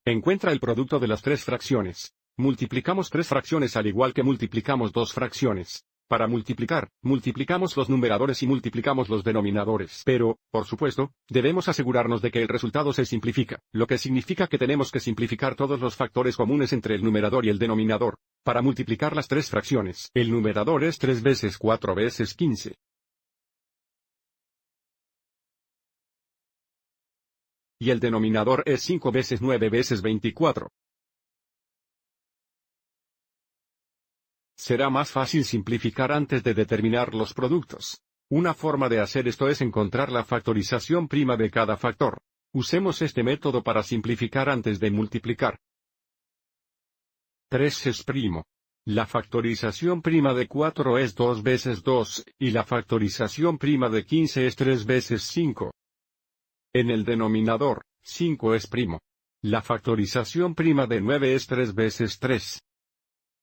Encuentra el producto de las tres fracciones. Multiplicamos tres fracciones al igual que multiplicamos dos fracciones. Para multiplicar, multiplicamos los numeradores y multiplicamos los denominadores. Pero, por supuesto, debemos asegurarnos de que el resultado se simplifica, lo que significa que tenemos que simplificar todos los factores comunes entre el numerador y el denominador. Para multiplicar las tres fracciones, el numerador es 3 veces 4 veces 15. Y el denominador es 5 veces 9 veces 24. Será más fácil simplificar antes de determinar los productos. Una forma de hacer esto es encontrar la factorización prima de cada factor. Usemos este método para simplificar antes de multiplicar. 3 es primo. La factorización prima de 4 es 2 veces 2, y la factorización prima de 15 es 3 veces 5. En el denominador, 5 es primo. La factorización prima de 9 es 3 veces 3.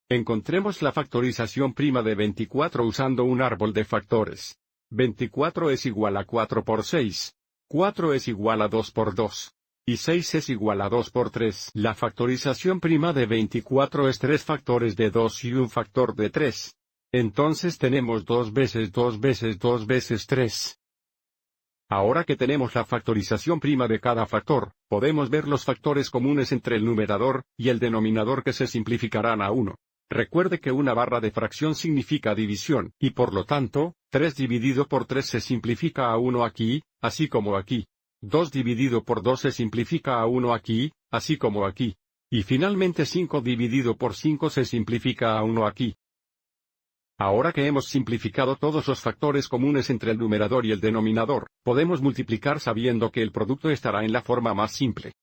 Encontremos la factorización prima de 24 usando un árbol de factores. 24 es igual a 4 por 6. 4 es igual a 2 por 2. Y 6 es igual a 2 por 3. La factorización prima de 24 es 3 factores de 2 y un factor de 3. Entonces tenemos 2 veces 2 veces 2 veces 3. Ahora que tenemos la factorización prima de cada factor, podemos ver los factores comunes entre el numerador y el denominador que se simplificarán a 1. Recuerde que una barra de fracción significa división, y por lo tanto, 3 dividido por 3 se simplifica a 1 aquí, así como aquí. 2 dividido por 2 se simplifica a 1 aquí, así como aquí. Y finalmente 5 dividido por 5 se simplifica a 1 aquí. Ahora que hemos simplificado todos los factores comunes entre el numerador y el denominador, podemos multiplicar sabiendo que el producto estará en la forma más simple.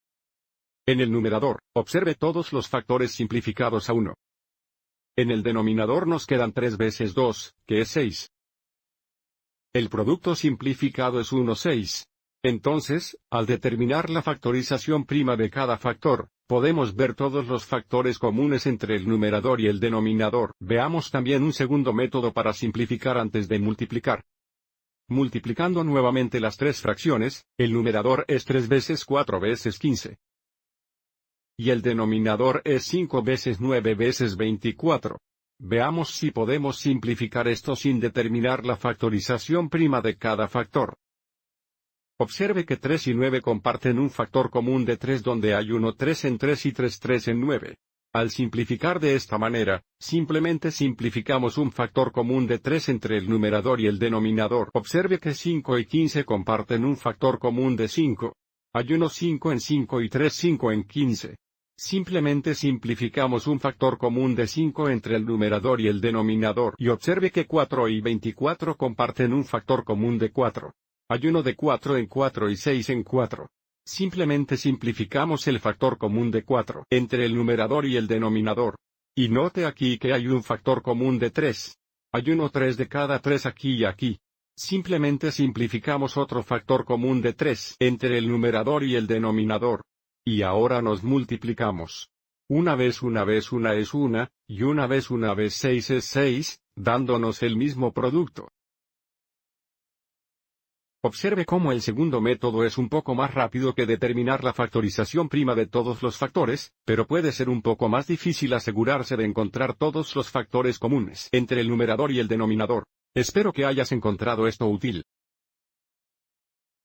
En el numerador, observe todos los factores simplificados a 1. En el denominador nos quedan 3 veces 2, que es 6. El producto simplificado es 1, 6. Entonces, al determinar la factorización prima de cada factor, podemos ver todos los factores comunes entre el numerador y el denominador. Veamos también un segundo método para simplificar antes de multiplicar. Multiplicando nuevamente las tres fracciones, el numerador es 3 veces 4 veces 15. Y el denominador es 5 veces 9 veces 24. Veamos si podemos simplificar esto sin determinar la factorización prima de cada factor. Observe que 3 y 9 comparten un factor común de 3 donde hay 1 3 en 3 y 3 3 en 9. Al simplificar de esta manera, simplemente simplificamos un factor común de 3 entre el numerador y el denominador. Observe que 5 y 15 comparten un factor común de 5. Hay 1 5 en 5 y 3 5 en 15. Simplemente simplificamos un factor común de 5 entre el numerador y el denominador. Y observe que 4 y 24 comparten un factor común de 4. Hay 1 de 4 en 4 y 6 en 4. Simplemente simplificamos el factor común de 4 entre el numerador y el denominador. Y note aquí que hay un factor común de 3. Hay 1 3 de cada 3 aquí y aquí. Simplemente simplificamos otro factor común de 3 entre el numerador y el denominador. Y ahora nos multiplicamos. Una vez una es 1, y una vez 6 es 6, dándonos el mismo producto. Observe cómo el segundo método es un poco más rápido que determinar la factorización prima de todos los factores, pero puede ser un poco más difícil asegurarse de encontrar todos los factores comunes entre el numerador y el denominador. Espero que hayas encontrado esto útil.